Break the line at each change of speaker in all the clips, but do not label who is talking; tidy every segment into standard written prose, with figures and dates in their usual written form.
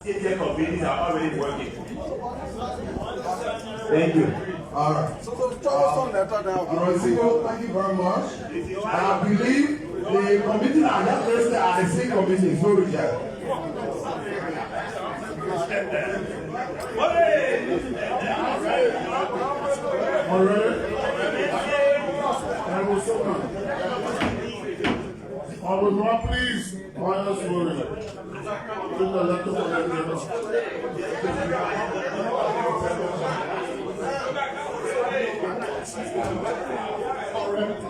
Committees are already working.
Thank you.
All right. Thank you very much. I believe the committee are not listed as the same committee, so reject.
Please, minus worry. With the letter for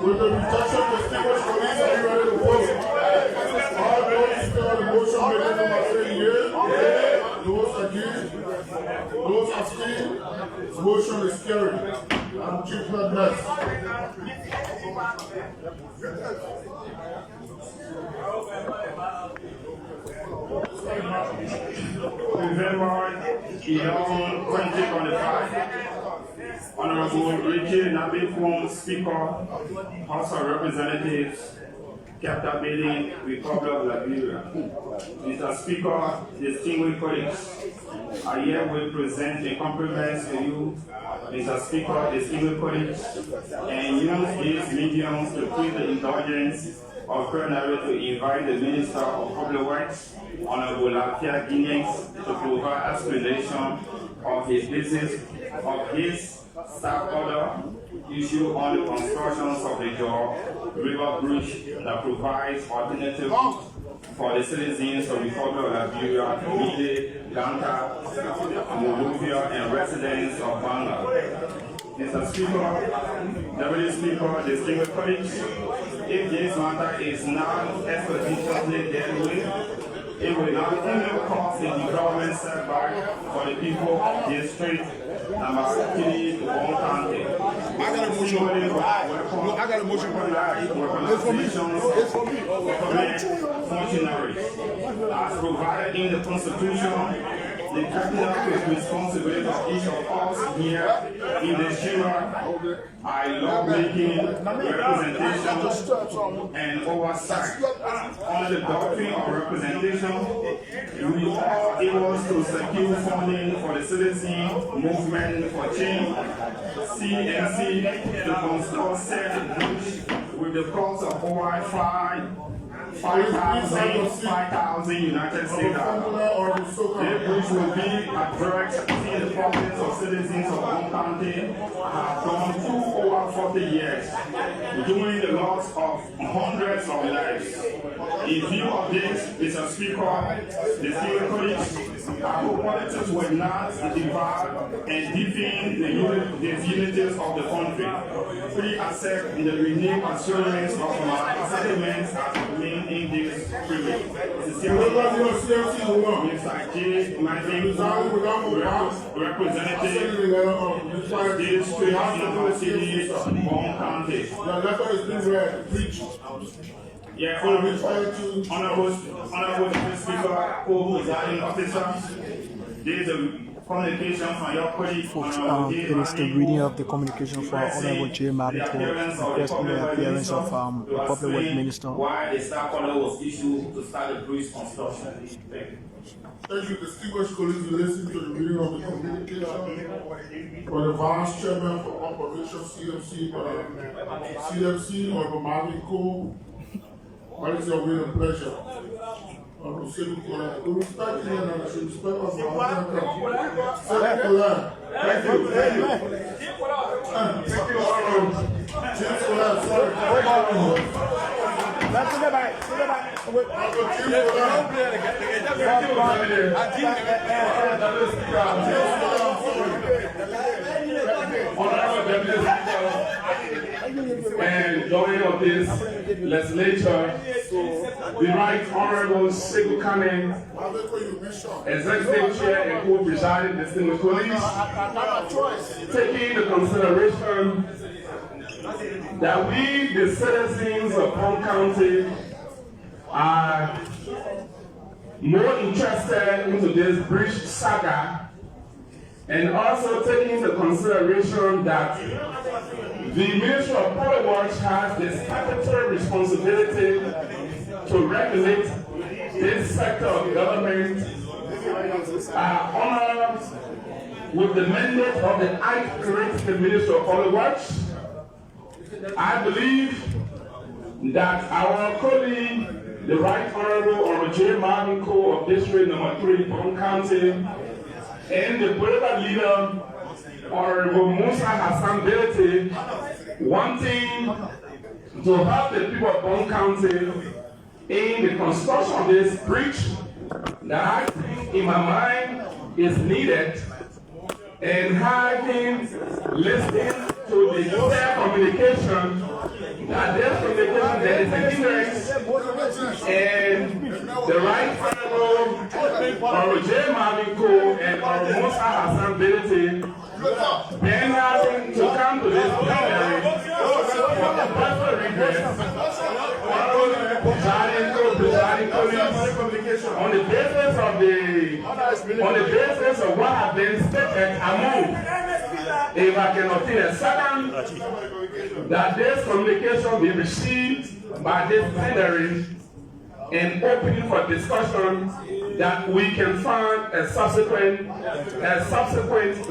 with the rejection of distinguished colleagues, are you ready to vote? All those in favor of the motion, may let them say yea. Those against, those abstain, motion is carried. And Chief Clerk next.
November 11, 2025. Honorable Richard Nabi, Speaker, House of Representatives, Capital Building, Republic of Liberia. Mr. Speaker, distinguished colleagues, I herewith present a compliment to you, Mr. Speaker, distinguished colleagues, and use these mediums to plead the indulgence of plenary to invite the Minister of Public Works, Honorable Lafia Guinness, to provide explanation of his business, of his staff order issued on the constructions of the Jaw River Bridge that provides alternative for the citizens of the Republic of Liberia, Mide, Ganta, Monrovia, and residents of Banga. Mr. Speaker, Deputy Speaker, distinguished colleagues, if this matter is not expeditiously dealt with, it will not only cause a development setback for the people of District number 3 Bon County.
I got a motion for that. It's for me.
Functionaries. As provided in the Constitution, the capital responsibility of each of us here in the chamber are lawmaking, representation, and oversight. On the doctrine of representation, we are able to secure funding for the citizen movement for change, CNC, to construct said bridge with the cost of over 5,000 United States dollars. This bridge will be a direct to the problems of citizens of Bon County have gone through over 40 years, doing the loss of hundreds of lives. In view of this, Mr. Speaker, the Speaker colleagues, our politics will not divide and deepen the unities of the country. Please accept the renewed assurance of my sentiments as remain in this privilege. Mr. J. Martin, representative District number 3 of Bon County.
The letter is being read. Preach.
Yeah, Honorable Speaker, co-presiding officer, there is a communication from your colleague.
It is the reading of the communication for Honorable J. Martin requesting the appearance of the Public Works Minister.
Why the staff order was issued to start the bridge construction.
Thank you, distinguished colleagues. We listen to the reading of the communication for the Vice Chairman for Operation CMC, Honorable Marvin Cole. What is your will and pleasure? Honorable Civil Court, we respect you and I should respect us. Civil Court. Thank you. James Court, sorry.
And joining of this legislature, the Right Honorable Sekou Kane, Executive Chair and co-presiding distinguished colleagues, taking the consideration that we, the citizens of Bon County, are more interested into this bridge saga, and also taking the consideration that the Ministry of Public Works has the statutory responsibility to regulate this sector of government are honored with the mandate of the High Creative Minister of Public Works. I believe that our colleague, the Right Honorable J. Marvin Cole of District Number 3, Bong County, and the political leader, Honorable Musa Hassan Belete, wanting to help the people of Bong County in the construction of this bridge that I think in my mind is needed, and having listened to the clear communication that there's communication there is a hindrance, and the Right Honorable J. Marvin Cole and Honorable Musa Hassan Belete being having to come to this plenary for the personal redress on the basis of what has been stated among, if I can obtain a second, that this communication be received by this plenary and open for discussion, that we can find a subsequent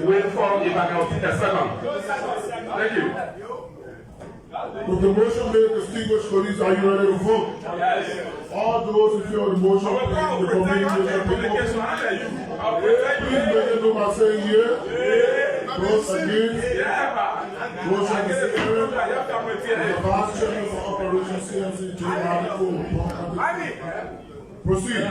way forward, if I can obtain a second. Thank you.
With the motion made, distinguished colleagues, are you ready to vote? Yes. All those in favor of the motion, please indicate by saying yes. Those against? Motion is carried. The Vice Chairman for Operations CMC, J. Marvin Cole. Proceed.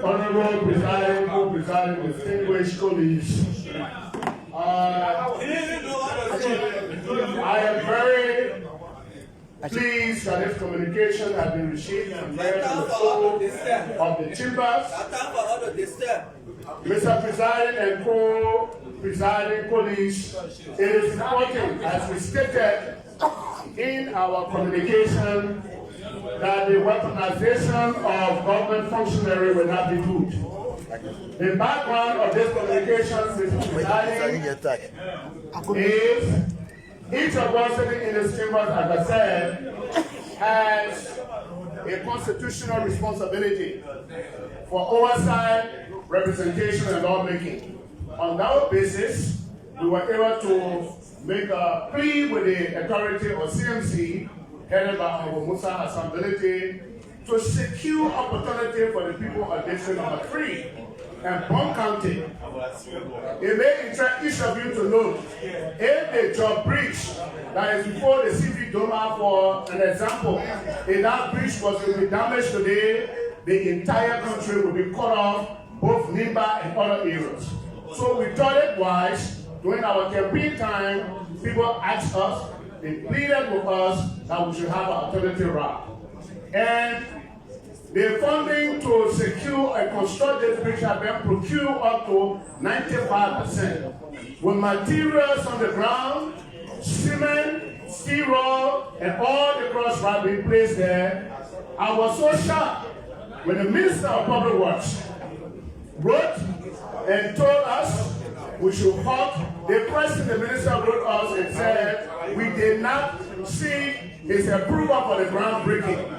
Honorable presiding, distinguished colleagues, I am very pleased that this communication has been received from members of the floor of the chambers. Mr. Presiding and co-presiding colleagues, it is important, as we stated in our communication, that the weaponization of government functionary will not be good. The background of this communication, Mr. Presiding, is each of us sitting in this chamber, as I said, has a constitutional responsibility for oversight, representation, and lawmaking. On that basis, we were able to make a plea with the authority of CMC, headed by Honorable Musa Hassan Belete, to secure opportunity for the people of District Number 3 and Bong County. It may interest each of you to know, if the job bridge that is before the CV Doma, for an example, if that bridge was to be damaged today, the entire country will be cut off, both Nimba and other areas. So we thought it wise, during our campaign time, people asked us, they pleaded with us that we should have an alternative route. And the funding to secure and construct this bridge have been procured up to 95%. With materials on the ground, cement, steel rod, and all the cross rod being placed there. I was so shocked when the Minister of Public Works wrote and told us we should halt. The President, the Minister wrote us and said we did not see his approval for the groundbreaking.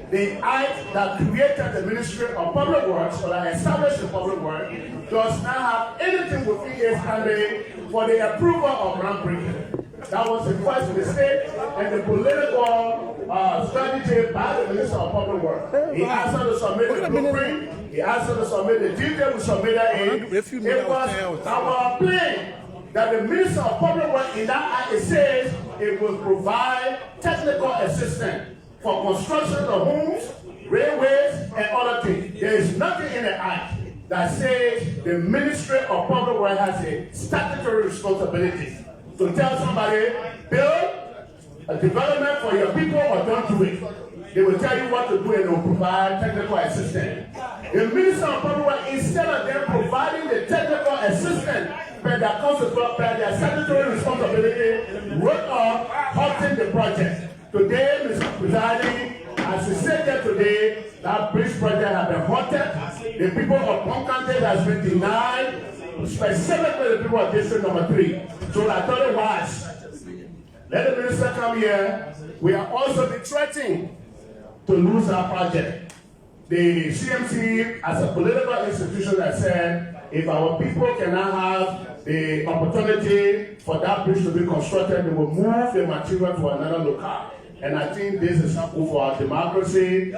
The act that created the Ministry of Public Works, or that established the Public Works, does not have anything within its mandate for the approval of groundbreaking. That was the first mistake and the political strategy by the Minister of Public Works. He asked us to submit the blueprint, he asked us to submit the detail, we submitted it. It was our plan that the Minister of Public Works, in that act, it says it will provide technical assistance for construction of homes, railways, and other things. There is nothing in the act that says the Ministry of Public Works has a statutory responsibility to tell somebody, build a development for your people or don't do it. They will tell you what to do and they will provide technical assistance. The Minister of Public Works, instead of them providing the technical assistance but that comes to their statutory responsibility, wrote off halting the project. Today, Mr. Presiding, as we said that today, that bridge project has been halted. The people of Bong County has been denied, specifically the people of District Number 3. So I thought it was let the minister come here. We are also be threatening to lose our project. The CMC, as a political institution, has said, if our people cannot have the opportunity for that bridge to be constructed, they will move the material to another locale. And I think this is helpful for our democracy. I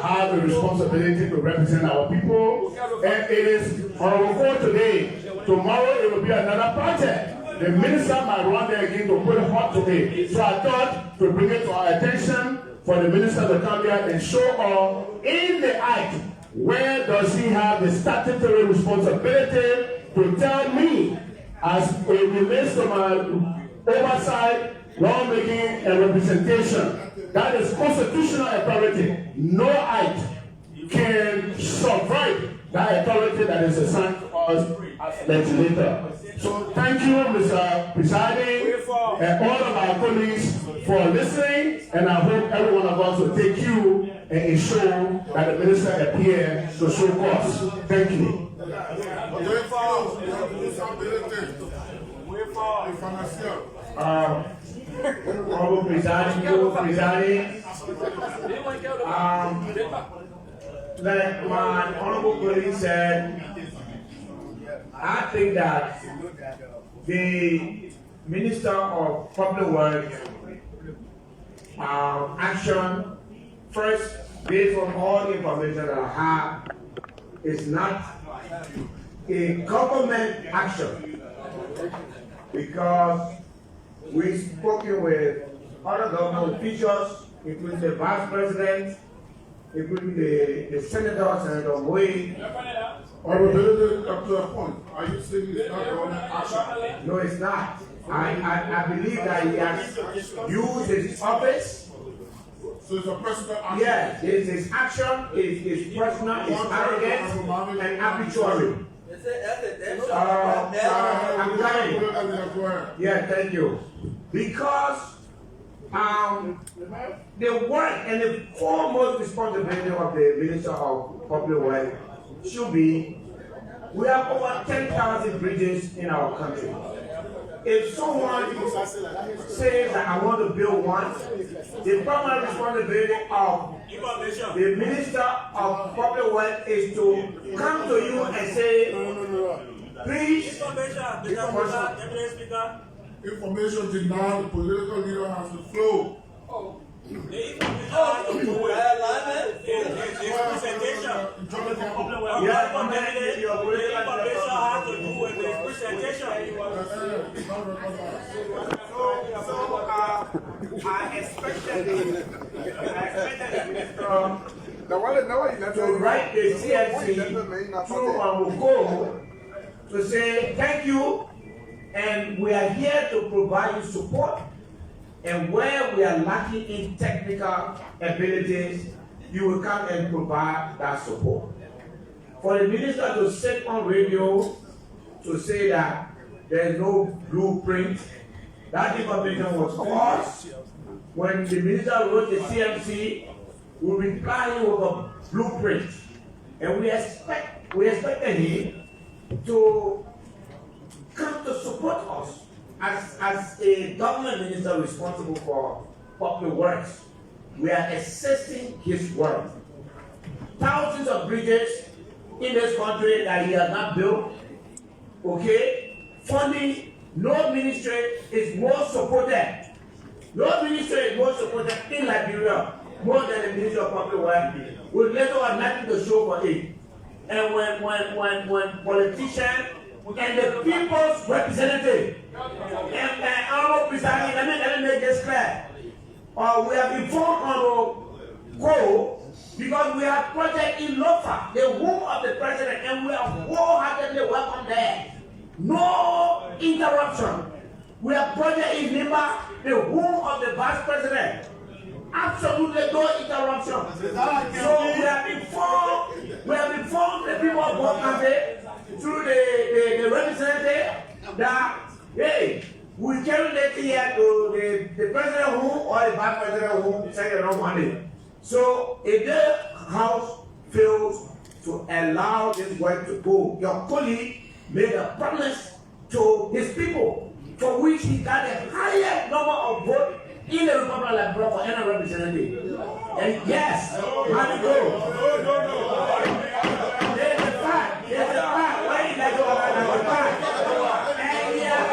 have a responsibility to represent our people. And it is on our call today. Tomorrow it will be another project. The minister might run there again to put it hot today. So I thought to bring it to our attention for the minister to come here and show us in the act where does he have the statutory responsibility to tell me as it relates to my oversight, lawmaking and representation. That is constitutional authority. No act can subvert that authority that is assigned to us as legislator. So thank you, Mr. Presiding, and all of our colleagues for listening, and I hope every one of us will take you and ensure that the minister appear to show cause. Thank you.
Honorable Presiding, like my honorable colleague said, I think that the Minister of Public Works action, first, based on all the information that I have, is not a government action, because we've spoken with other government officials, including the Vice President, including the Senator, Senator Moe.
Honorable, up to a point, are you saying it's not government action?
No, it's not. I believe that he has used his office.
So it's a personal action?
Yes, his action is personal, is arrogant, and arbitrary. I'm trying. Yeah, thank you. Because the work and the foremost responsibility of the Minister of Public Works should be, we have over 10,000 bridges in our country. If someone says that I want to build one, the primary responsibility of the Minister of Public Works is to come to you and say, please,
information denied, the political leader has to flow.
I expected to write the CMC through our goal to say thank you, and we are here to provide you support. And where we are lacking in technical abilities, you will come and provide that support. For the minister to sit on radio to say that there is no blueprint, that information was false. When the minister wrote the CMC, we reply with a blueprint. And we expected him to come to support us. As a government minister responsible for public works, we are assisting his work. Thousands of bridges in this country that he has not built, okay? Funding, no ministry is more supported. No ministry is more supported in Liberia more than the Ministry of Public Works. We later have nothing to show for it. And when politicians and the people's representative, and our presiding, let me make this clear. We have informed our goal because we have project in Lofa, the home of the president, and we are wholeheartedly welcome there. No interruption. We have project in Nimba, the home of the vice president. Absolutely no interruption. So we have informed the people of both countries through the representative that, hey, we can't let here to the president who or the vice president who say no money. So if the House fails to allow this work to go, your colleague made a promise to his people for which he got the highest number of votes in the Republic of Liberia for any representative. And yes, how to go? There's a fact. There's a fact. Why did I go about number 5? And yeah.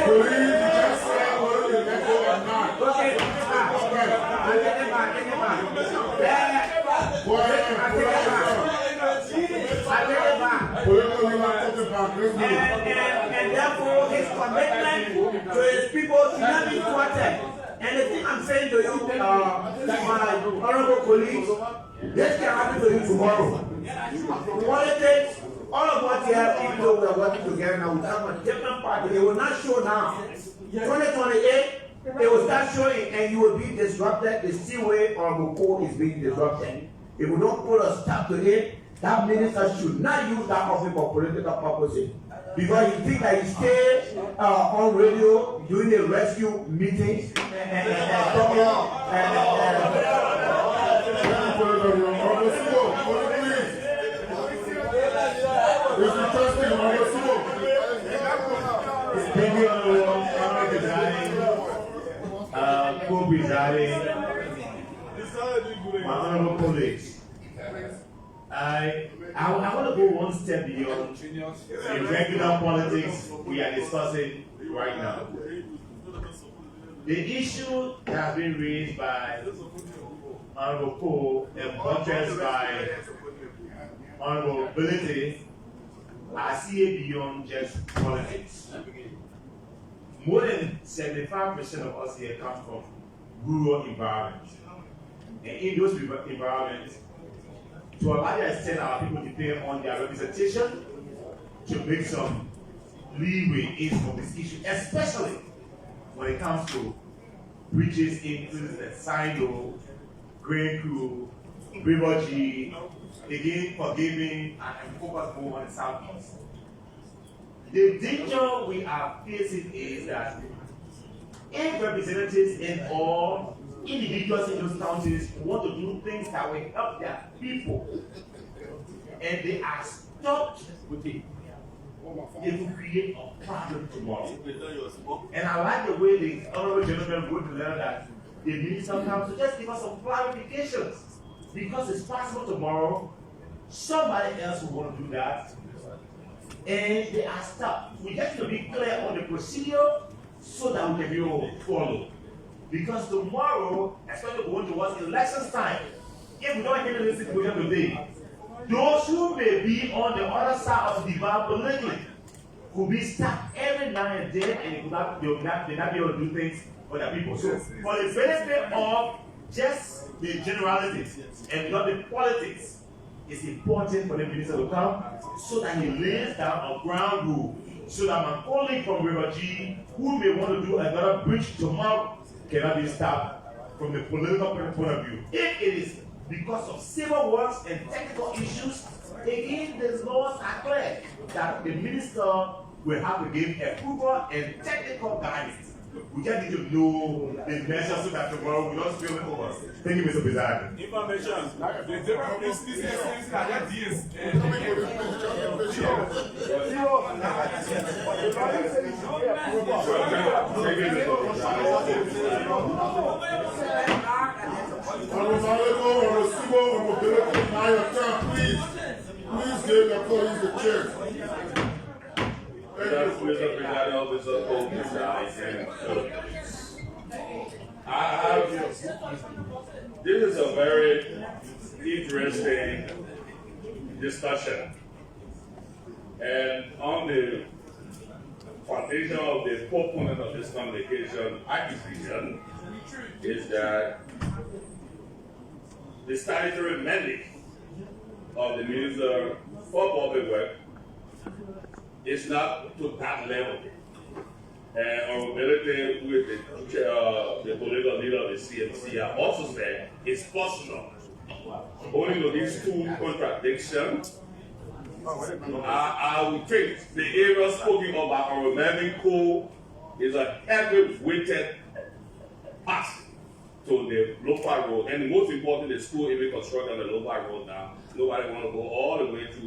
Please just say whether you let go or not.
Okay, I take it back. And therefore his commitment to his people should not be thwarted. And the thing I'm saying to you, my honorable colleagues, this can happen to you tomorrow. Politics, all of us here, even though we are working together now, we have a different party. It will not show now. 2028, it will start showing and you will be disrupted the same way Honorable Cole is being disrupted. If we don't put a stop to it, that minister should not use that office for political purposes. Because you think that he stay on radio doing the rescue meetings and
my honorable colleagues, I want to go one step beyond the regular politics we are discussing right now. The issue that has been raised by Honorable Cole and buttressed by Honorable Ability are see beyond just politics. More than 75% of us here come from rural environments. And in those environments, to a large extent, our people depend on their representation to make some leeway in some of this issue, especially when it comes to bridges into the Sino, Grain Crew, River G, again forgiving and focus more on the Southeast. The danger we are facing is that if representatives in all individuals in those counties want to do things that will help their people, and they are stopped with it, they will create a problem tomorrow. And I like the way the honorable gentleman wrote the letter that the minister comes to just give us some clarifications, because it's possible tomorrow somebody else will want to do that, and they are stuck. We just need to be clear on the procedure so that we can be able to follow. Because tomorrow, especially going towards elections time, if we don't handle this situation today, those who may be on the other side of the divide politically will be stuck every now and then, and they will not be able to do things for their people. So, for the benefit of just the generalities and not the politics, it's important for the minister to come so that he lays down a ground rule, so that my colleague from River G, who may want to do another bridge tomorrow, cannot be stopped from the political point of view. If it is because of civil works and technical issues, again, the laws are clear that the minister will have to give approval and technical guidance. We just need to know the measures so that tomorrow we don't spill it over. Thank you, Mr. President.
Information. The different businesses are not this.
Please give the police the chair.
This is a very interesting discussion, and on the foundation of the proponent of this communication acquisition is that the statutory mandate of the Minister for Public Work is not to that level. And our ability with the political leader of the CMC have also said it's possible. Owing to these two contradictions, I would think the area spoken about our Melvin Cole is a heavy weighted part to the local road. And the most important, the school even constructed on the local road now. Nobody want to go all the way to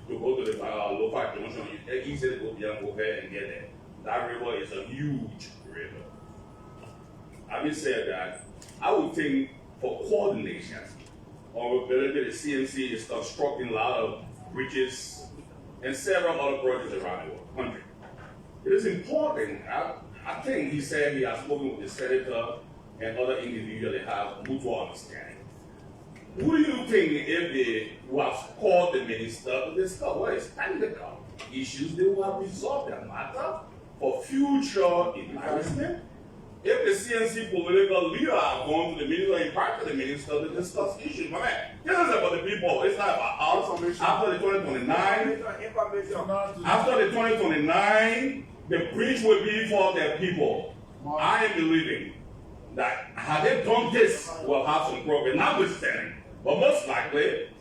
go to the local junction. Easily go beyond over and get there.
that river is a huge river. Having said that, I would think for coordination, our ability, the CNC is constructing a lot of bridges and several other projects around the country. It is important. I think he said he has spoken with the senator and other individuals that have mutual understanding. Who do you think, if they was called the minister to discuss what is technical issues, they will have resolved that matter for future embarrassment? If the CNC political leader are going to the minister, invite the minister to discuss issues, my man, this is about the people. It's not about us. After the 2029, the bridge will be for the people. I am believing that had they done this, we'll have some progress. Notwithstanding, but most likely, it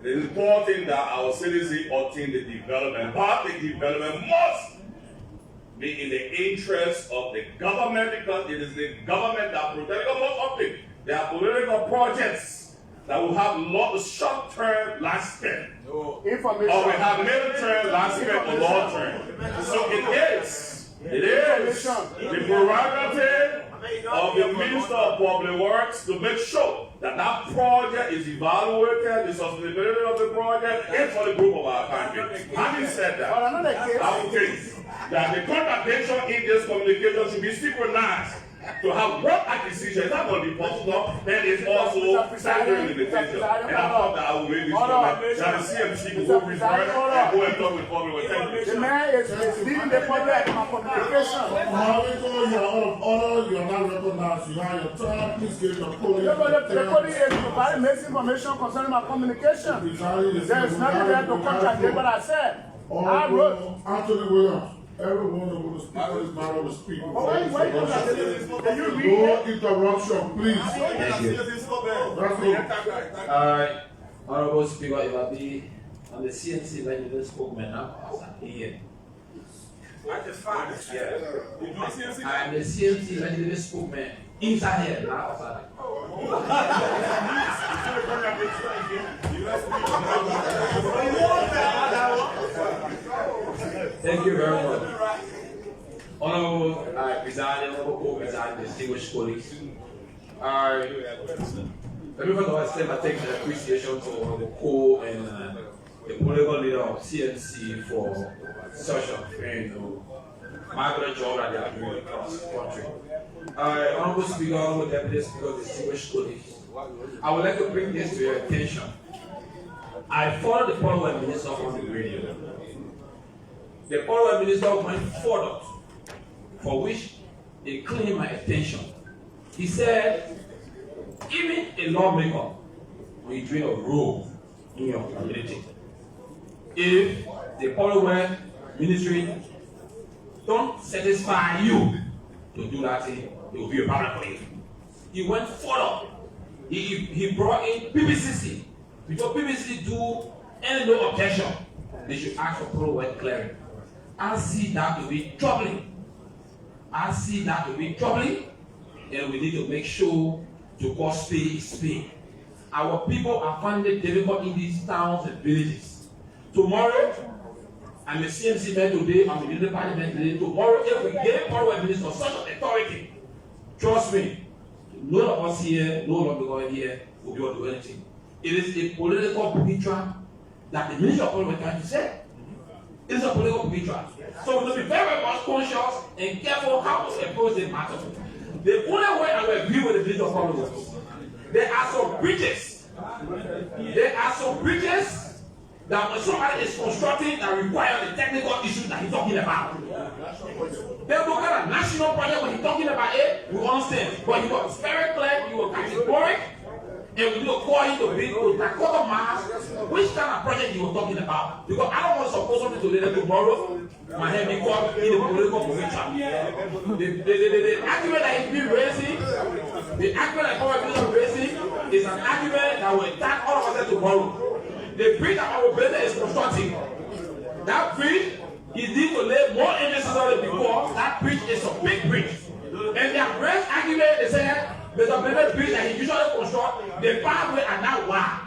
is important that our citizens obtain the development. But the development must be in the interest of the government, because it is the government that protects us. There are political projects that will have a lot of short-term lifespan. Or we have middle-term lifespan or long-term. So it is the prerogative of the Minister of Public Works to make sure that that project is evaluated, the sustainability of the project, and for the group of our country. Having said that, I would think that the contradiction in this communication should be synchronized to have one acquisition. It's not going to be possible, then it's also standard limitation. And I thought that I would make this comment, that the CMC will be right and go and talk with public.
The man is leading the public on communication.
You are out of order, you are not recognized, you have your turn, please give your podium.
The podium is providing misinformation concerning my communication. There is nothing there to contradict what I said. I wrote
Anthony Williams. Everyone who will speak on this matter will speak. No interruption, please.
Thank you. Honorable Speaker, it will be on the CNC legislative spokesman now. Here.
What the fuck?
Yeah. I am the CNC legislative spokesman inside here, not outside. Thank you very much. Honorable Presiding, Honorable Co-Presiding, distinguished colleagues. Let me first of all extend my thanks and appreciation to the co and the political leader of CNC for such a marvelous job that they are doing across the country. Honorable Speaker, Honorable Deputy Speaker, distinguished colleagues, I would like to bring this to your attention. I followed the Power Minister on the radio. The Power Minister went further, for which he claimed my attention. He said, even a lawmaker will play a role in your community. If the Power Ministry don't satisfy you to do that thing, it will be a problem for you. He went further. He brought in PBCC. Before PBCC do any no objection, they should ask for Power clearing. I see that to be troubling. I see that to be troubling, and we need to make sure to call spade spade. Our people are finding it difficult in these towns and villages. Tomorrow, I'm a CMC man today, I'm a Liberia parliament today. Tomorrow, if we get Power Minister such an authority, trust me, none of us here, no lawmaker here will be able to do anything. It is a political booby trap that the Minister of Public Works said. It is a political booby trap. So we must be very much conscious and careful how to approach this matter. The only way I will agree with the Minister of Public Works, there are some bridges. There are some bridges that when somebody is constructing that require the technical issues that he's talking about. They look at a national project when he's talking about it, we understand. But he was very clear, he was categoric, and we need to call him to bring to Dakota Mass which kind of project he was talking about. Because I don't want to suppose something today tomorrow, my head be caught in the political position. The argument that he's been raising, the argument that Power is raising is an argument that will attack all of us tomorrow. The bridge that our president is constructing, that bridge, he needs to lay more emphasis on it before. That bridge is a big bridge. And their great argument is that there's a better bridge that he usually construct, the pathway are now wide.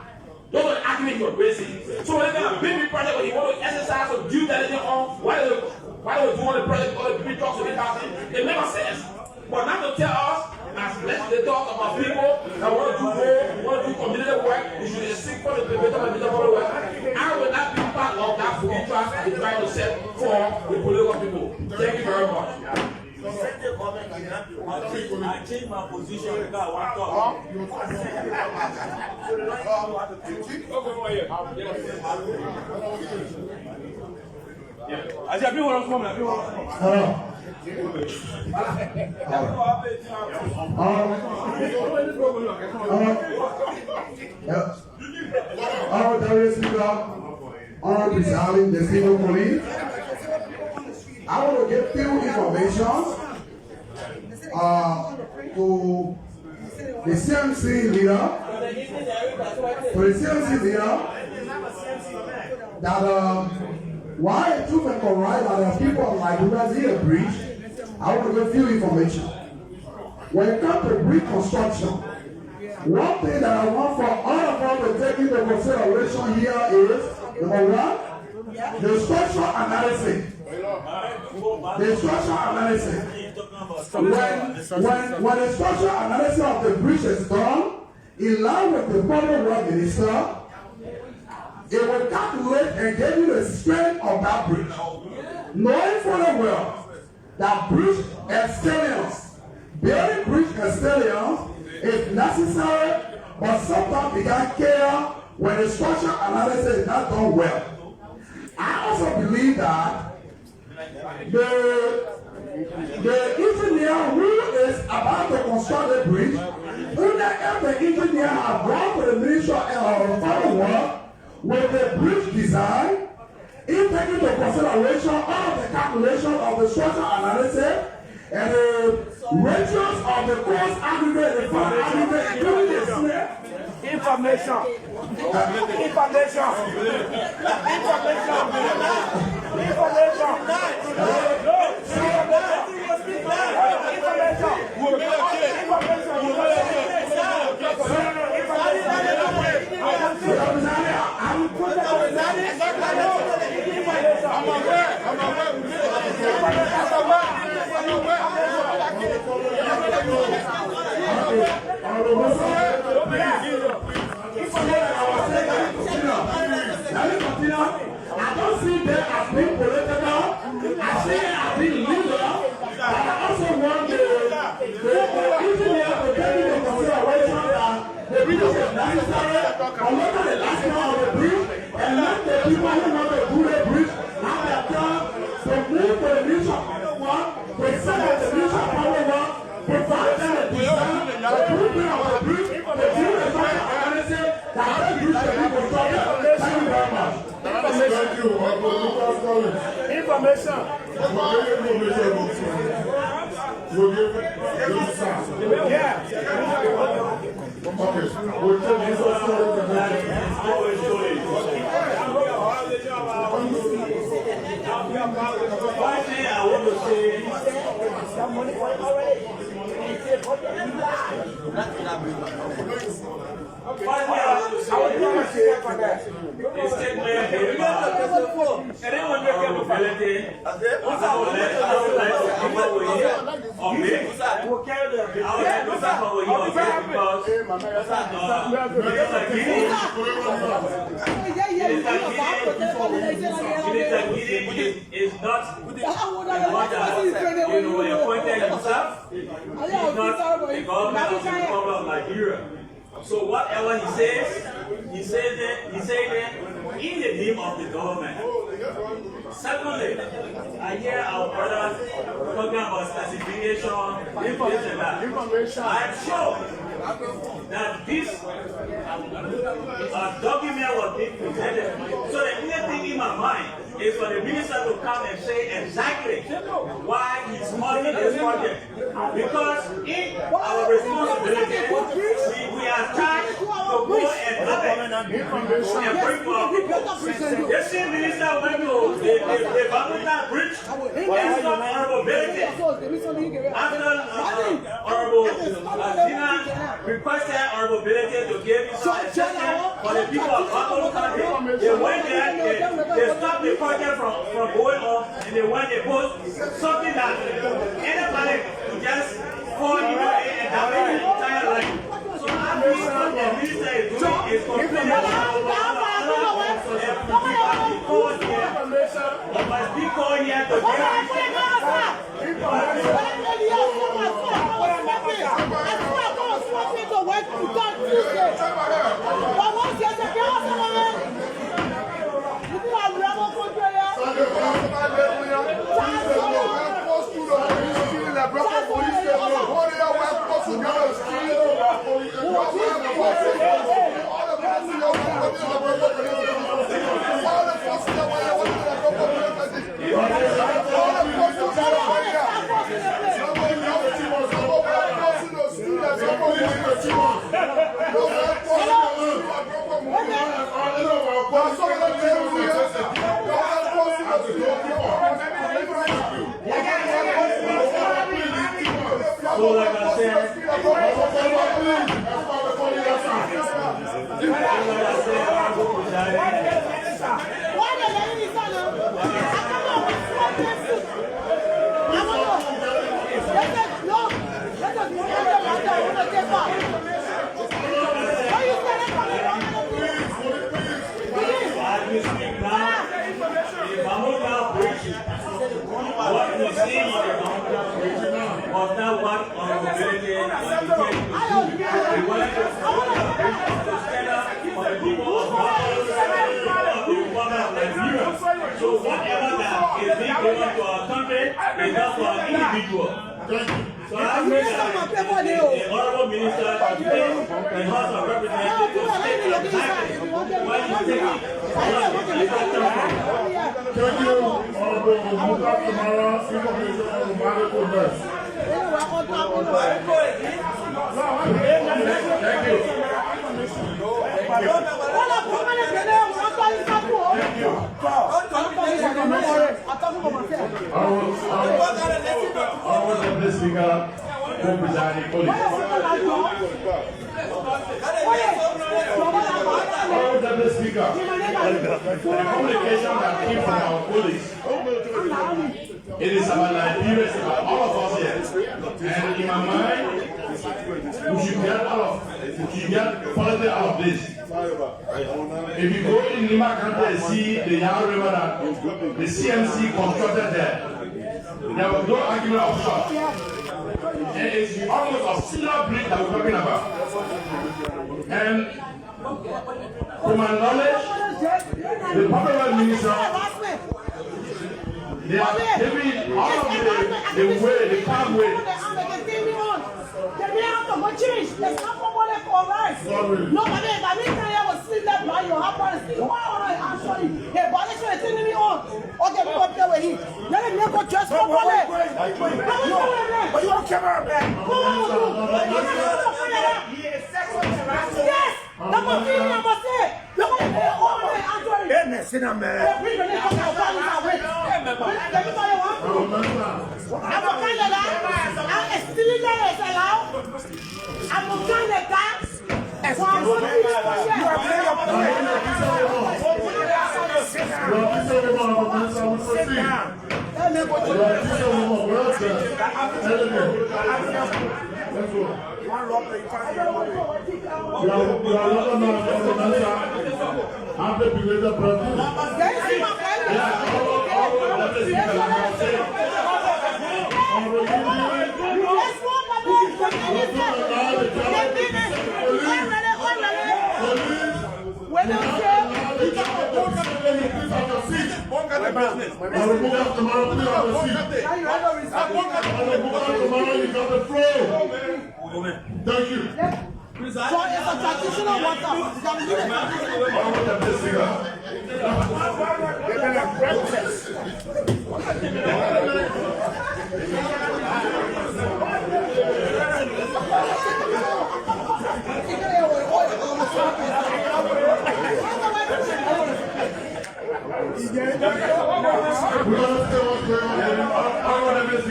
Those are the arguments you're raising. So when there's a big project where you want to exercise some due diligence on, what is it? Why they were doing the president, all the people talks to the party? They never says. But now to tell us, as less they talk about people that want to do more, want to do community work, you should seek for the better and better work. I will not be part of that free trust that they try to set for the political people. Thank you very much.
I changed my position because I want to talk. I said, people want to come.
Presiding the civil police, I want to give few information to the CMC leader, that why it took a correct that people like Liberia bridge. I want to give few information. When it comes to bridge construction, one thing that I want for all of us to take into consideration here is, number one, the structural analysis. The structural analysis. When the structural analysis of the bridge is done, in line with the public work minister, it will calculate and give you the strength of that bridge. Knowing fully well that bridge exteriors, building bridge exteriors is necessary, but sometimes we can't care when the structural analysis is not done well. I also believe that the engineer who is about to construct the bridge, if the engineer has gone to the Ministry of Foreign Work with the bridge design, in taking into consideration all the calculation of the structural analysis and the ratios of the cost aggregate and the fund aggregate, including the slip. Information. I don't see them as being political. I see them as being legal. But I also want the engineer to take into consideration that the bridge is necessary. But look at the last one of the bridge and let the people who want to do the bridge have their time to move to the Ministry of Public Works, to send the Ministry of Public Works, provide them a design, the blueprint of the bridge, the structural analysis that the bridge can be constructed. Thank you very much.
Information.
One thing I want to say is not appointed himself. He's not the government of the Republic of Nigeria. So whatever he says it in the name of the government. Secondly, I hear our brothers talking about classification, information. I'm sure that this document was being presented. So the only thing in my mind is for the minister to come and say exactly why he's funding this project. Because in our responsibility, we are charged to go and look at The same minister went to the Babylon Bridge and stopped Honorable Belete. After Honorable Zina requested Honorable Belete to give him some assistance for the people of Babylon country, they went there, they stopped the project from going on, and they went to post something that anybody could just fall in and damage the entire life. So after what the minister is doing is complaining about be called here to so like I said, what you see was not what honorability was for the people of Liberia. So whatever that is being given to our country is not for an individual. So I wish the honorable minister today, the House of Representatives, to state exactly why you take it.
Thank you, Honorable Muta Kamara, Information on the Market Congress. Thank you. Our Deputy Speaker, co-presiding police. Our Deputy Speaker, the communication that came from our police, it is about Liberia, it's about all of us here. And in my mind, we should get politics out of this. If you go in Lima County and see the Yao River that the CMC constructed there, there was no argument of short. And it's almost a similar bridge that we're talking about. And to my knowledge, the public minister, they are giving all of the way, the pathway. Sorry.
No, but then, I was sitting there by your husband. Why are I answering? Hey, but this is telling me on. Okay, we got there with him. Let him never just come on it. But you don't care about that. Yes, number 3, number 6. Look at the all the answering. Hey, man, sit down, man. I'm a Canada. I'm still there as allowed. I'm a Canada. So I'm going to be you are playing your play.
Thank you.
So it's a traditional water.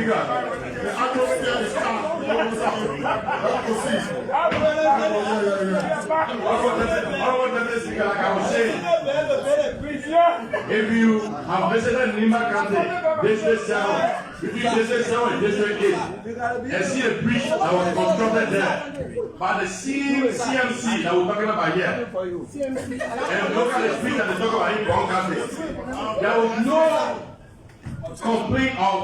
Speaker. The atmosphere is calm. Let us see.
Speaker, like I was saying, if you have visited Nima County, District 7, between District 7 and District 8, and see a bridge that was constructed there by the same CMC that we're talking about here, and look at the bridge that they talk about in Brown County, there was no complaint of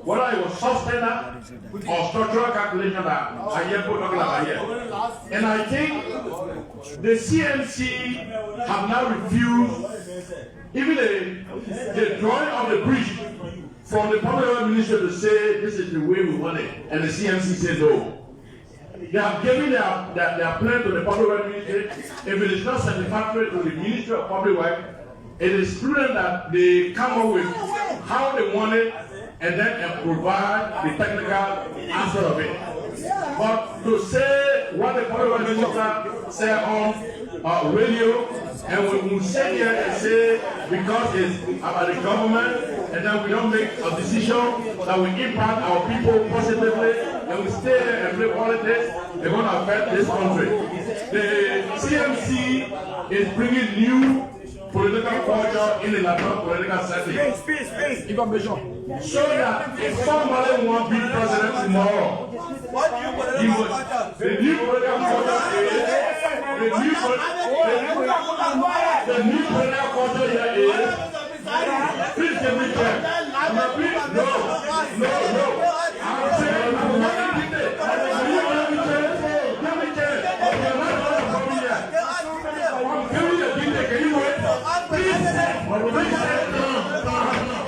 whether it was substandard or structural calculation that I hear people talking about here. And I think the CMC have now refused even the drawing of the bridge from the public minister to say this is the way we want it, and the CMC said no. They have given their plan to the public works ministry. If it is not satisfactory to the Ministry of Public Works, it is prudent that they come up with how they want it and then provide the technical aspect of it. But to say what the public works minister said on radio, and we sit here and say because it's about the government, and then we don't make a decision that will impact our people positively, and we stay here and play politics, they're going to affect this country. The CMC is bringing new political culture in the Liberia political setting. Information. So that if somebody wants to be president tomorrow, the new political culture is the new political culture here is please give me check. No. I'm saying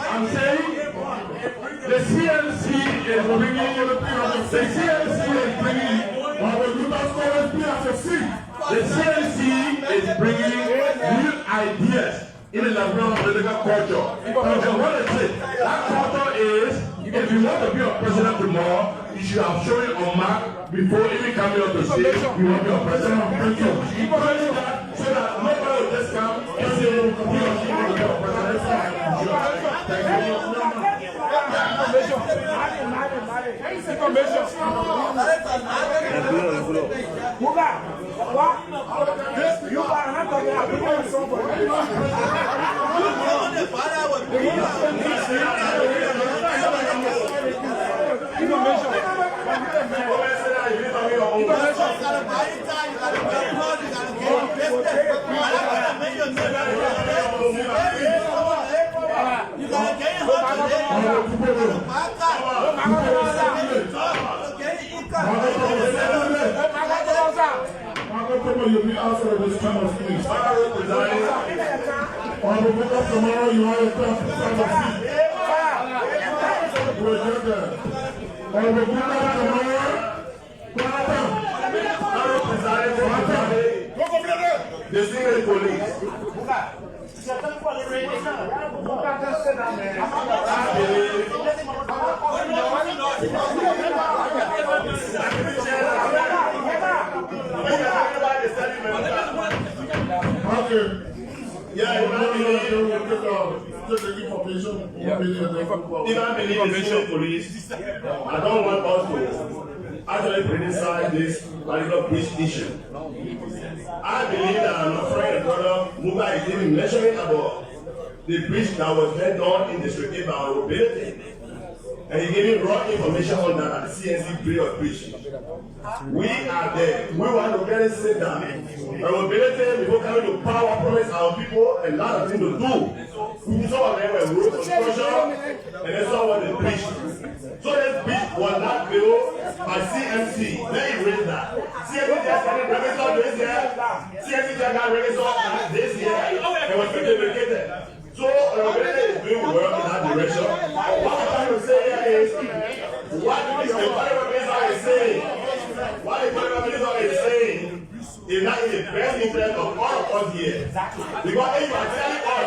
I'm saying the CMC is bringing new ideas in the Liberia political culture. And what is it? That culture is, if you want to be a president tomorrow, you should have shown it on mark before even coming up to say you want to be a president. So that nobody will just come and say he or she will be a president. Thank you.
You'll be answering this time, please. Tomorrow you have a class to stand and see. We'll get there.
The senior police.
Okay. Yeah, take the information.
If I believe the senior police, I don't want us to actually criticize this particular bridge issue. I believe that my friend and brother Muga is even mentioning about the bridge that was made on in District 8 by mobility. And he gave me raw information on that at the CNC bridge. We are there. We want to get it sit down. Mobility before coming to power promise our people a lot of things to do. Some of them were road construction and then some were the bridge. So this bridge was not built by CMC. They raised that. CMC just got registered this year. CMC just got registered this year. And was still dedicated. So mobility is doing work in that direction. What I'm trying to say here is what the political minister is saying. What the political minister is saying is not in the best interest of all of us here. Because if you are telling us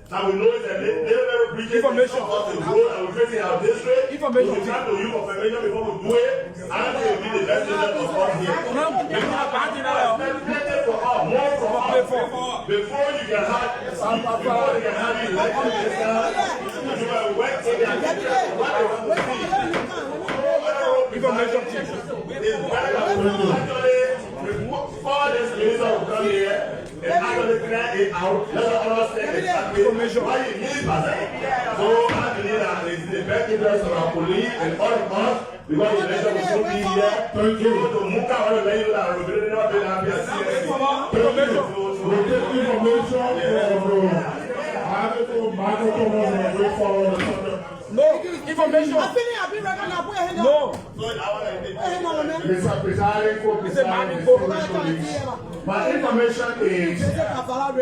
that we know it's a little bridges information of the road and we're facing our district, information. We try to use information before we do it, and it will be the best interest of us here. Because for us, more from us, before you
can have some before they can have election. You are working information is actually remove all this minister will come here and actually clear it out. Let us understand exactly why you need it. So I believe that it's the best interest of our police and all of us because the election will soon be here. Thank you. To Muka all the way that we really not be happy as
we take information from
no information. No.
Mr. Presiding my information is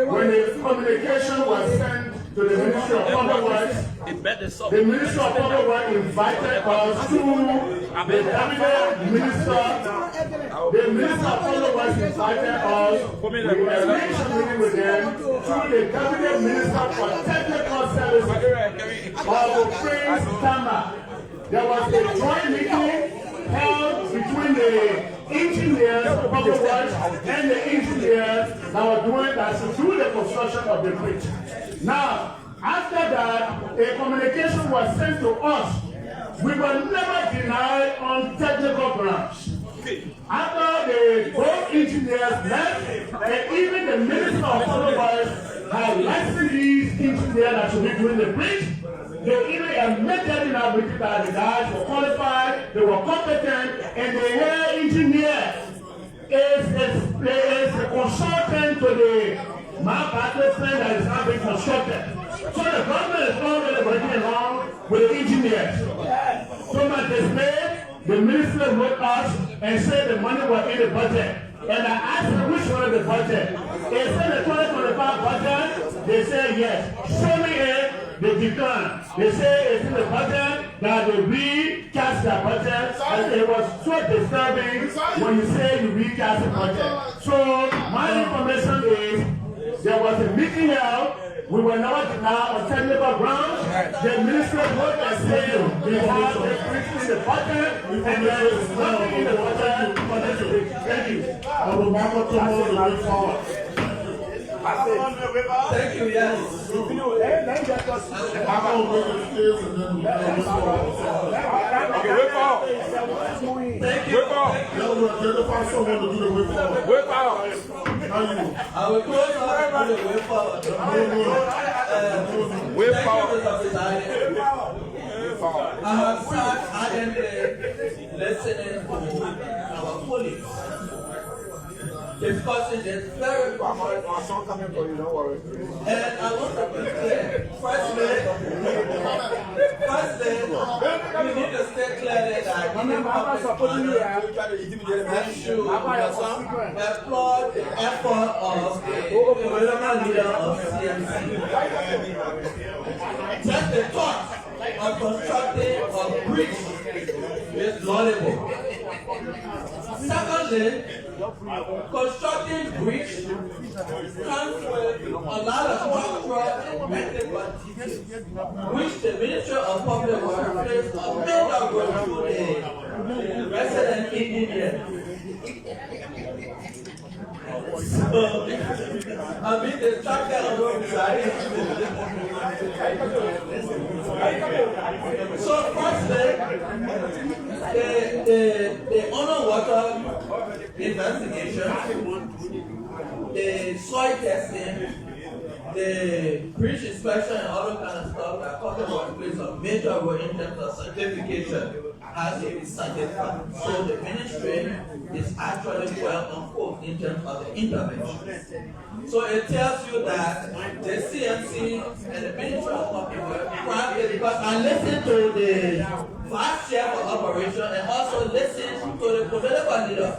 when the communication was sent to the Ministry of Public Works, the Ministry of Public Works invited us to the Cabinet Minister. The Minister of Public Works invited us. We arranged a meeting with them through the Cabinet Minister for Technical Services of Prince Tama. There was a joint meeting held between the engineers of public works and the engineers that were doing that to do the construction of the bridge. Now, after that, a communication was sent to us. We were never denied on technical grounds. After the both engineers left, and even the Minister of Public Works had licensed these engineers that should be doing the bridge, they even admitted in our meeting that the guys were qualified, they were competent, and the head engineer is a consultant to the Mount plan that is now being constructed. So the government is not really working along with the engineers. So much dismay, the minister wrote us and said the money was in the budget. And I asked them which one is the budget. They said the 2025 budget. They said yes. Show me it. They declined. They say it's in the budget that they recast the budget. And it was so disturbing when you say you recast the budget. So my information is there was a meeting held. We were not denied on technical grounds. The minister wrote and said we have a bridge in the budget and there is nothing in the budget for this bridge. Thank you.
I will not go to hold the way forward.
Thank you, yes.
I'm going to make the skills and then we'll go.
Okay, whip out.
Thank you.
Whip out.
Now we'll identify someone to do the whip forward.
Whip out.
How you?
I will close everybody whip forward.
Whip
Thank
out.
you, Mr. President. I have sat ardently listening to our police discussing this very important. And I want to be clear. Firstly, we need to stay clearly that in the public issue applaud the effort of the regional leader of CMC. Just the thought of constructing a bridge is laudable. Secondly, constructing bridge comes with a lot of structural and technical details, which the Ministry of Public Works plays a major role through the resident engineer. So, I mean, the structure of the side. So, firstly, the underwater investigation, the soil testing, the bridge inspection and other kind of stuff that Public Works plays a major role in terms of certification has to be certified. So the ministry is actually well on course in terms of the intervention. So it tells you that the CMC and the Ministry of Public Works, because I listened to the Vice Chair for Operation and also listened to the political leader.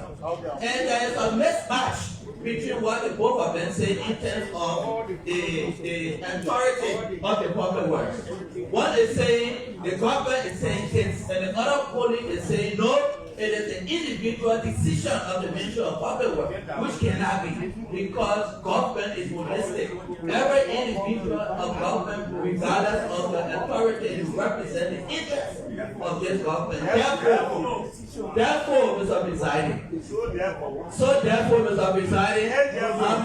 And there is a mismatch between what the both of them say in terms of the authority of the public works. One is saying the government is saying this, and the other polling is saying no, it is an individual decision of the Ministry of Public Works, which cannot be, because government is holistic. Every individual of government, regardless of the authority, is representing the interests of this government. Therefore,
Therefore, Mr. Presiding. So therefore, Mr. Presiding, I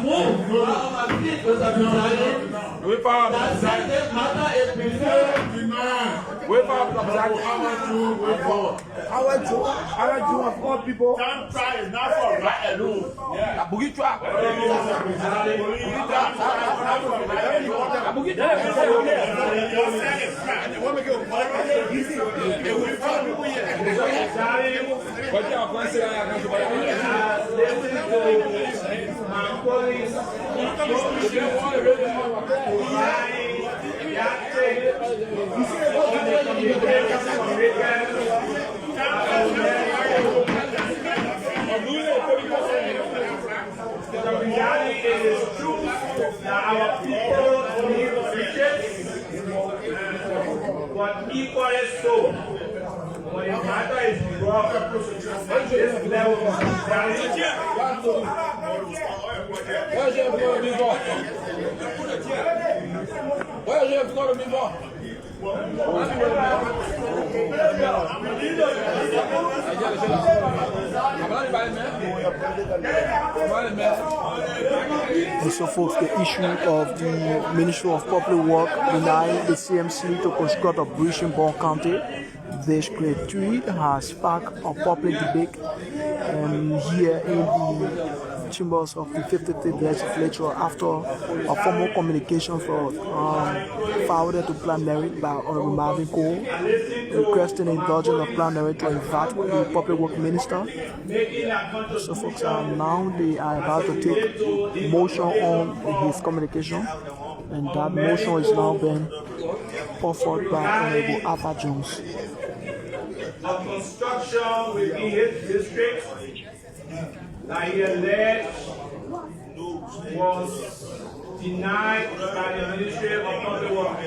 move on my feet, Mr. Presiding. That subject matter is before.
Wait for Mr. Presiding. Wait for.
I want you of all people.
Don't try is not for right alone.
Yeah. Boogie trap.
The reality is true that our people need riches, but equally so. When the matter is brought at this level of reality,
And so, folks, the issue of the Ministry of Public Work denying the CMC to construct a bridge in Bon County, this great tweet has sparked a public debate here in the chambers of the 53rd legislature after a formal communication forwarded to Planned Merit by Honorable Marvin Cole, requesting indulgence of Planned Merit to invite the Public Work Minister. So, folks, now they are about to take motion on his communication, and that motion is now being put forth by Honorable Alpha Jones.
A construction within his district that he alleged was denied by the Ministry of Public Work.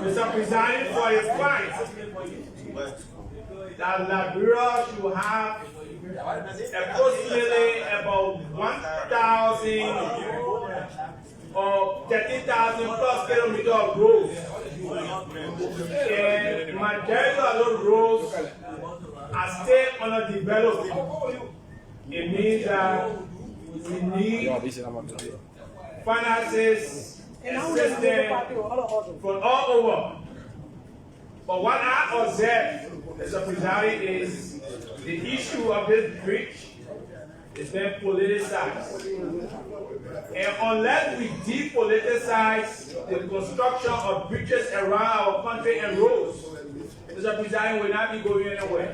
Mr. Presiding, for a fact that Liberia should have approximately about 1,000 or 30,000 plus kilometers of roads. And majority of those roads are still underdeveloped. It means that we need finances and assistance from all over. But what I observe, Mr. Presiding, is the issue of this bridge is being politicized. And unless we depoliticize the construction of bridges around our country and roads, Mr. President, will not be going anywhere.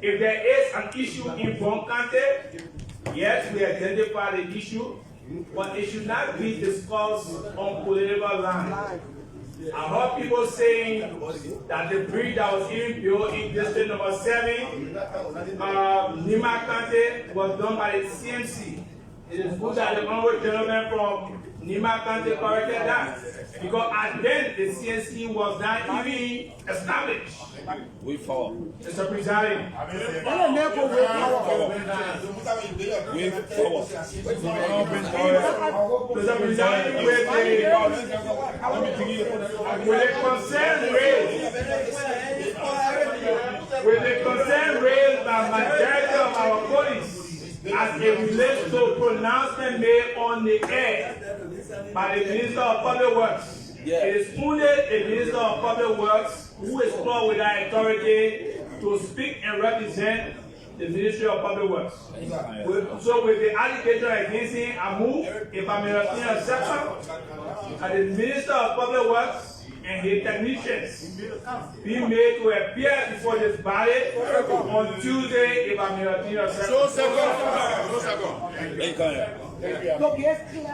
If there is an issue in Bon County, yes, we identify the issue, but it should not be discussed on political lines. I heard people saying that the bridge that was even built in district number 7, Nima County, was done by the CMC. It is good that the honorable gentleman from Nima County corrected that, because at then the CMC was not even established.
We fall.
Mr. Presiding. Mr. Presiding, with the concern raised by majority of our police as it relates to pronouncement made on the air by the Minister of Public Works. It is only the Minister of Public Works who is called with that authority to speak and represent the Ministry of Public Works. So with the allegation against him, I move, if I may obtain a second, and the Minister of Public Works and his technicians be made to appear before this body on Tuesday, if I may obtain a second.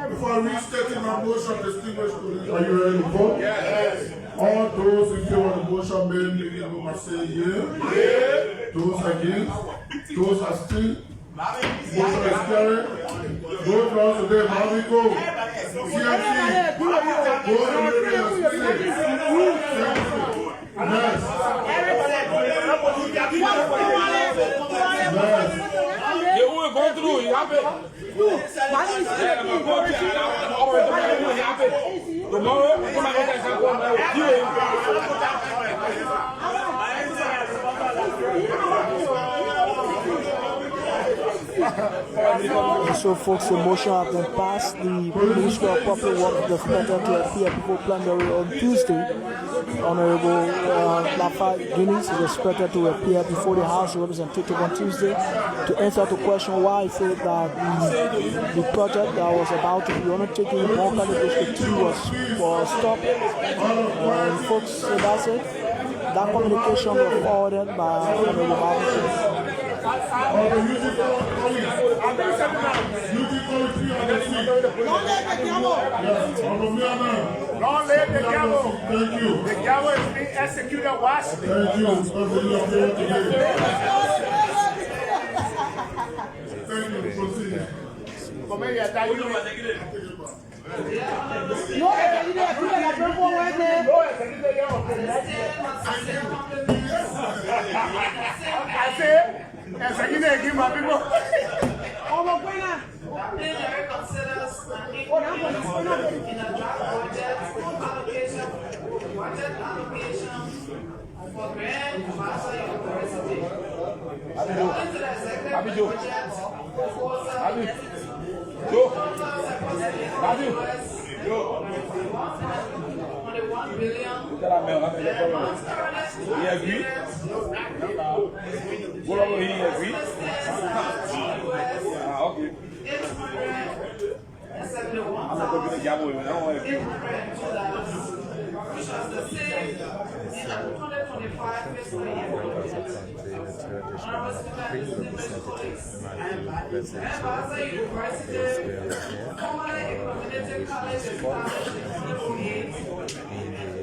Before I reach taking my motion, distinguished colleagues, are you ready to vote? Yes. All those in favor of the motion made, you must say yeah. Those against, those are still. Motion is carried. Vote now today, Marvin Go. CMC. Go
You will go through, you have it. Tomorrow,
So, folks, the motion has been passed. The Minister of Public Works is expected to appear before plenary on Tuesday. Honorable Lafayette Guinness is expected to appear before the House of Representatives on Tuesday to answer the question why he said that the project that was about to be undertaken in Bonka District 2 was stopped. Folks, so that's it. That communication was forwarded by Honorable Barbara.
Long live the gavel. Thank you. The gavel is being executed. Watch. Thank you.
Thank you. Proceed.
Come here, thank you.
No,
I say, executive, give my people.
Plenary considers an increment in a draft budget allocation for Grand Master University. According to the executive budget proposal, $1 billion. Which was the same in the 2025 fiscal year. Honorable Speaker, distinguished colleagues, University, formerly a community college established in 1948,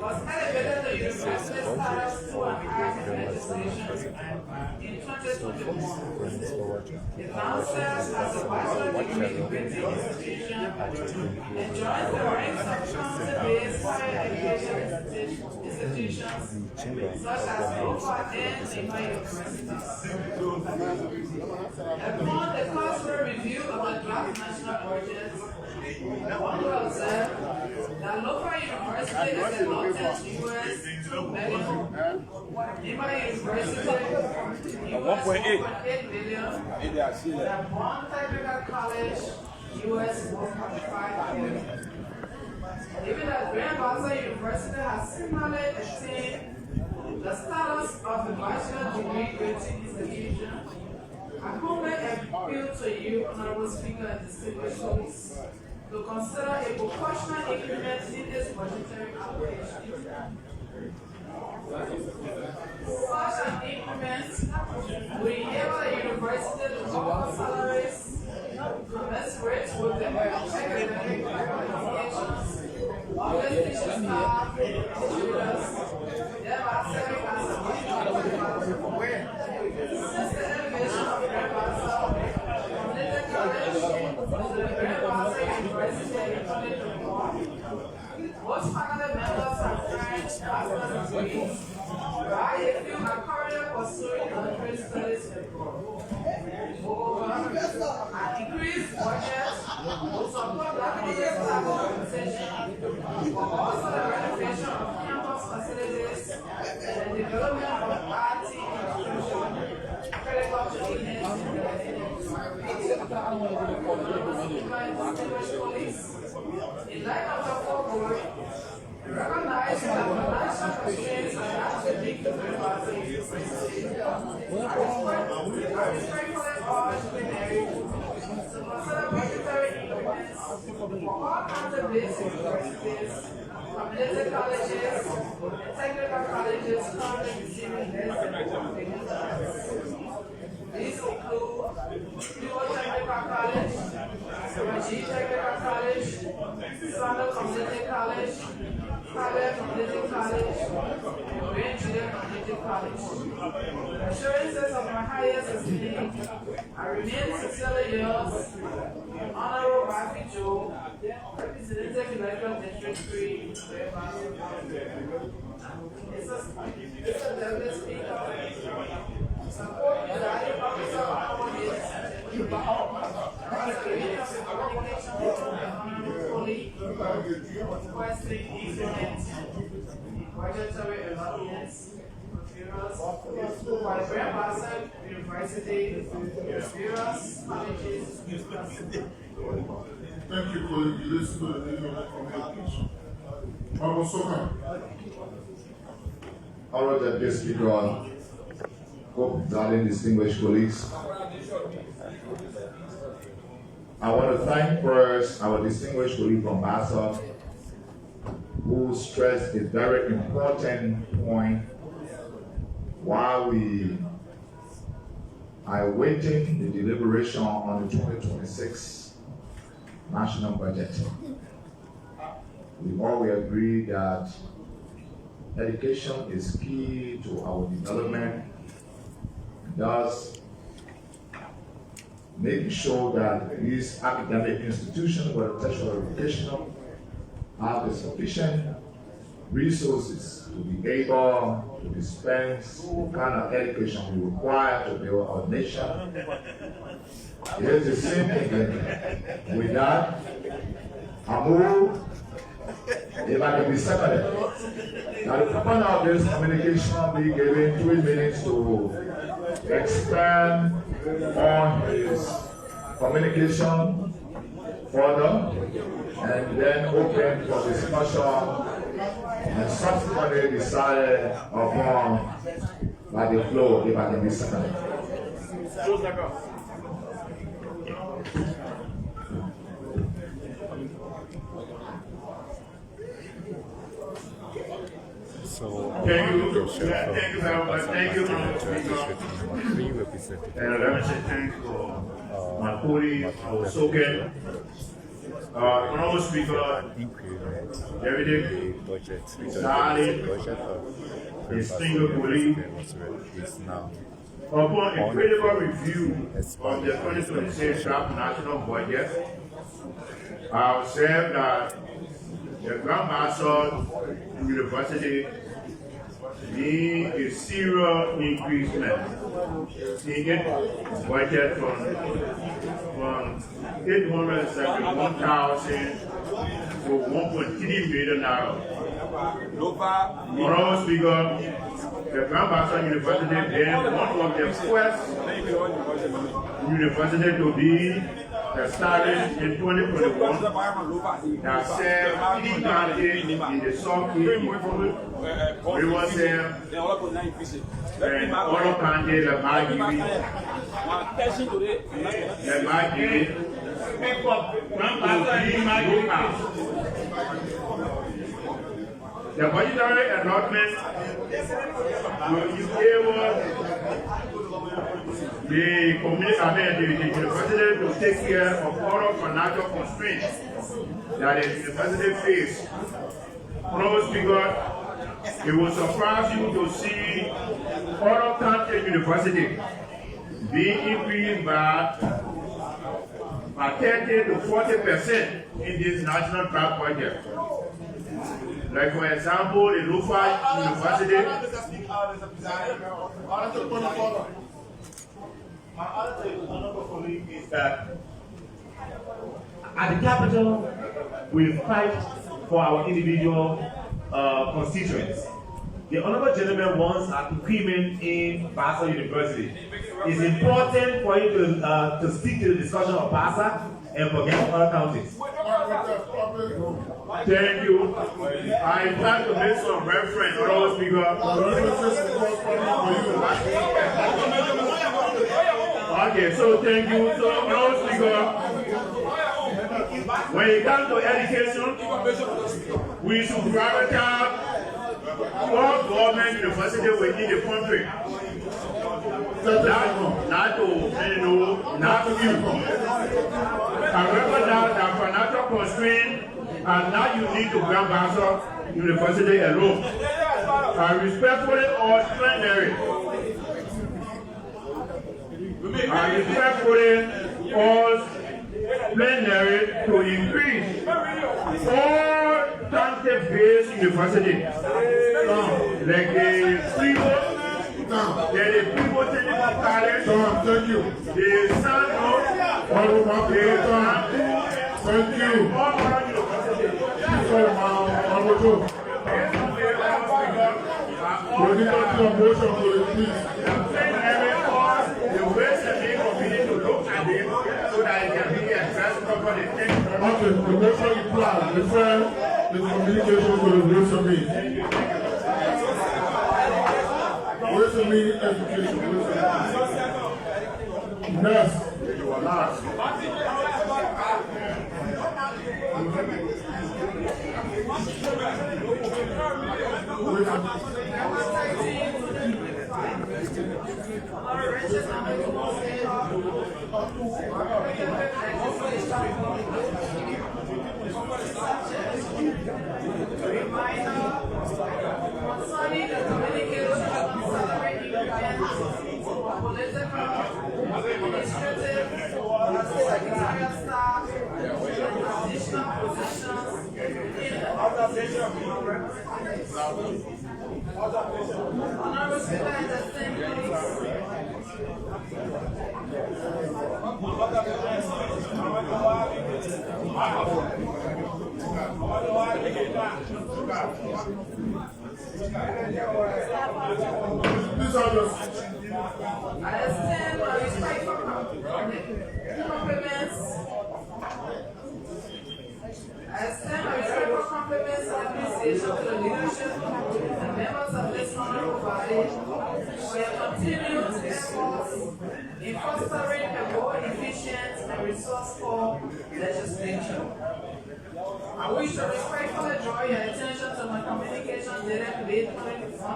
was elevated to university status through an act of legislation in 2021. It now serves as a bachelor degree granting institution and joins the ranks of council-based higher education institutions such as OFA and Lima universities. Upon the cursory review of the draft national budget, one will observe that local university is a Northeast US $2 billion, Lima University US $1.8 billion, and Bond Technical College US $1.5 billion. Even as Grand Bassa University has similarly attained the status of a bachelor degree granting institution, I humbly appeal to you, Honorable Speaker and distinguished colleagues, to consider a proportional increment in this budgetary allocation. Such an increment will enable the university to offer salaries commensurate with the academic qualifications of the teaching staff and students, thereby serving as a budgetary development. Since the elevation of Grand Bassa from Little College to the Grand Bassa University in 2021, most faculty members and friends master's degrees, while a few are currently pursuing undergraduate studies abroad. Moreover, an increased budget will support academic staff compensation, but also the renovation of campus facilities and the development of RT infrastructure critical to in light of the foregoing, recognize that financial constraints are not unique to Grand Bassa University. I respectfully urge plenary to consider budgetary increments for all counter-based universities, community colleges, and technical colleges currently receiving less than $1 billion. These include Pure Technical College, Raji Technical College, Sandal Community College, Calais Community College, and Grand Junior Community College. Assurances of my highest esteem, I remain sincerely yours, Honorable Rafi Joe, Representative Electoral District 3, Mr. Deputy Speaker, support the value officer of our needs, requesting increment in budgetary allotments for the Grand Bassa University. University serious challenges.
Thank you for the list to the name of the communication. Honorable Soka.
Honorable Deputy Speaker, co-presiding distinguished colleagues, I want to thank first our distinguished colleague from Bassa, who stressed a very important point while we are awaiting the deliberation on the 2026 national budget. We all agree that education is key to our development, thus making sure that these academic institutions, whether tertiary educational, have the sufficient resources to be able to dispense the kind of education we require to build our nation. It is the same thing with that. I move, if I can be seconded, that the purpose of this communication be given 3 minutes to expand on his communication further, and then open for discussion and subsequently decided upon by the floor, if I can be seconded.
Thank you very much. Thank you, Mr. Speaker. And let me say thank you to my colleague, Soken. Honorable Speaker, David, Sally, distinguished colleague, upon a critical review of the 2026 draft national budget, I observed that the Grand Master University need a serious increasement in its budget from 871,000 to 1.3 million naira. Honorable Speaker, the Grand Bassa University being one of the first universities to be established in 2021 that served 3 counties in the South East, River and other counties like Magiri, the budgetary allotment will enable the community, the university to take care of all financial constraints that the university faces. Honorable Speaker, it will surprise you to see other country university being increased by 30 to 40% in this national draft budget. Like for example, the Lufa University. My other honorable colleague is that at the capital, we fight for our individual constituents. The honorable gentleman wants an increment in Bassa University. It's important for you to stick to the discussion of Bassa and forget other counties. Thank you. I plan to make some reference, Honorable Speaker. Okay, so thank you. So, Honorable Speaker, when it comes to education, we should prioritize all government universities within the country. Not to you. However, that financial constraint are not unique to Grand Bassa University alone. I respectfully urge plenary. I respectfully urge plenary to increase all country-based universities, like the People Technical College, the Sano,
thank you. Okay, the motion you plan, refer the communication to the ways of me. Ways of me education, ways of me. Next, you are last.
Concerning the communication celebrating events for political, administrative, secretarial staff, additional positions in the organization of representatives. Honorable Speaker and Assembly. I extend my respectful compliments. I extend my respectful compliments and appreciation to the leadership and members of this honorable body for your continued efforts in fostering a more efficient and resourceful legislature. I wish to respectfully draw your attention to my communication dated late 2025,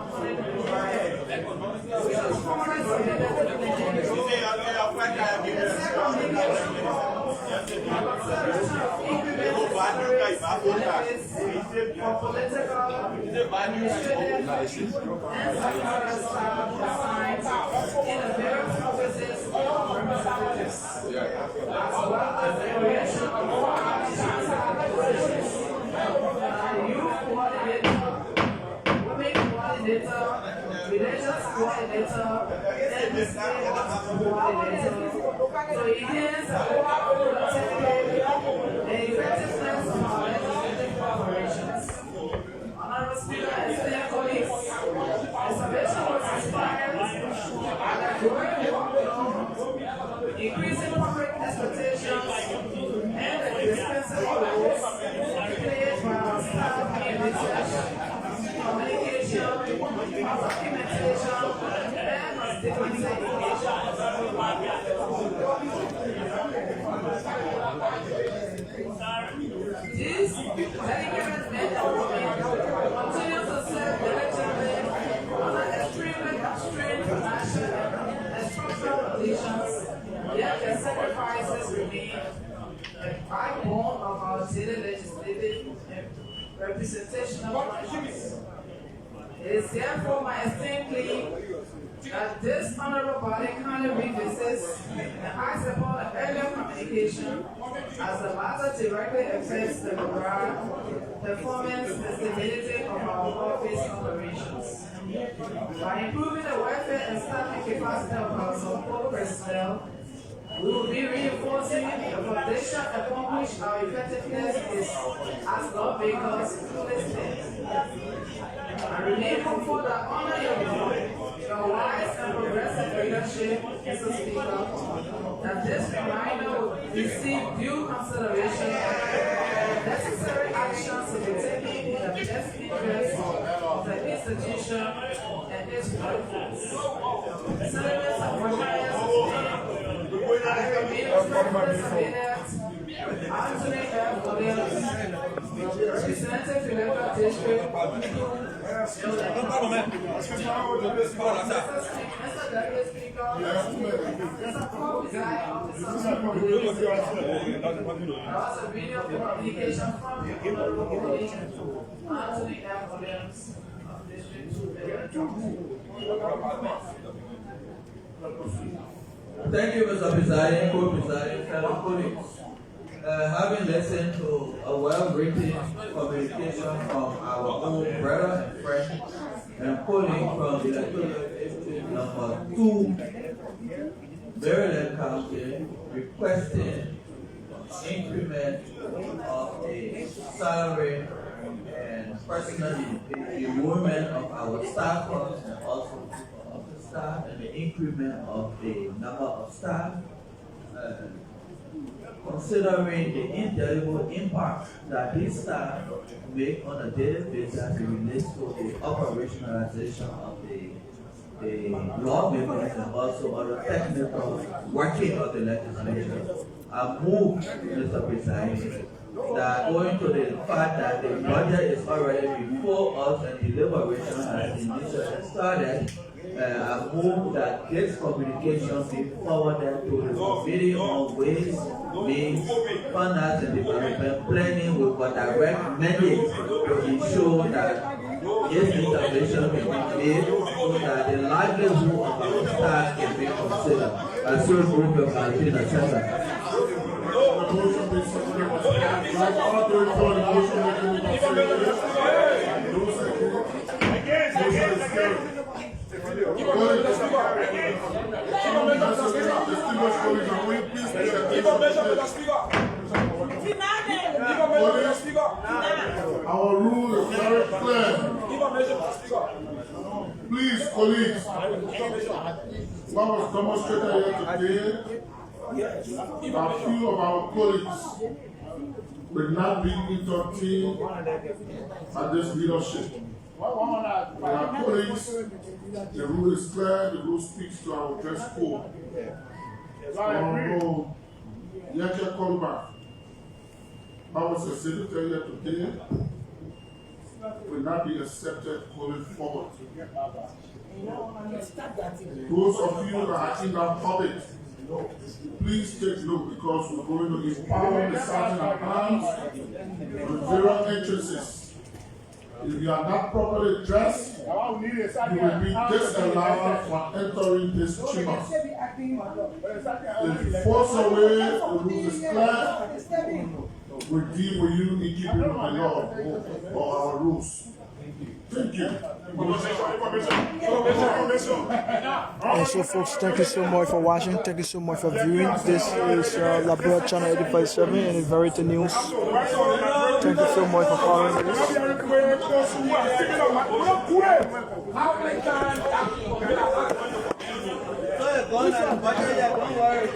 which was formally submitted to the consideration of increments for political, administrative, and secretarial staff assigned in the various offices of representatives, as well as the creation of youth coordinator, women coordinator, religious coordinator, and disabled coordinator, to enhance the overall productivity and effectiveness of our legislative operations. Honorable Speaker and esteemed colleagues, the submission was inspired by the growing workload, increasing public expectations, and the indispensable roles played by our staff in research, communication, documentation, and stigmatization. These dedicated men and women continue to serve diligently under extremely constrained financial and structural conditions, yet their sacrifices remain the backbone of our daily legislative and representational functions. It is therefore my esteemed plea that this honorable body kindly revisits and acts upon the earlier communication, as the latter directly affects the morale, performance, and stability of our office operations. By improving the welfare and staffing capacity of our support personnel, we will be reinforcing the foundation upon which our effectiveness is as lawmakers fully stand. I remain hopeful that under your wise and progressive leadership, Mr. Speaker, that this reminder will receive due consideration and necessary actions to be taken in the best interest of the institution and its workforce. Senators and requires I remain respectfully submitted Anthony F. Williams, representative electoral district, Mr. Deputy Speaker, Mr. Co-Presiding Officer, there was a video of communication from the Honorable Colleague Anthony F. Williams of District 2.
Thank you, Mr. Presiding, co-presiding, fellow colleagues. Having listened to a well-written communication from our own brother and friend and colleague from the electoral district number 2, Maryland County, requesting increment of the salary and personal enrollment of our staffers and also of the staff and the increment of the number of staff. considering the indelible impact that this staff make on a daily basis as it relates to the operationalization of the lawmakers and also on the technical working of the legislature. I move, Mr. President, that owing to the fact that the budget is already before us and deliberation has initially started, I move that this communication be forwarded to the Committee on Ways, Means, Finance and Development Planning with a direct mandate to ensure that this intervention can be made so that the livelihood of our staff can be considered. I so move your campaign agenda.
Our rule is very clear. Please, colleagues, what was demonstrated here today, a few of our colleagues will not be entertained at this leadership. Our colleagues, the rule is clear, the rule speaks to our dress code. Yeke Kolba, I was a secretary here today, will not be accepted going forward. Those of you that are in that public, please take note because we're going to empower the sergeant at arms with various entrances. If you are not properly dressed, you will be disallowed from entering this chamber. If you force away, the rule is clear. We deal with you in keeping with the law or our rules. Thank you.
And so folks, thank you so much for watching, thank you so much for viewing. This is Liberia Channel 857 and Verity News. Thank you so much for following this.
Don't worry.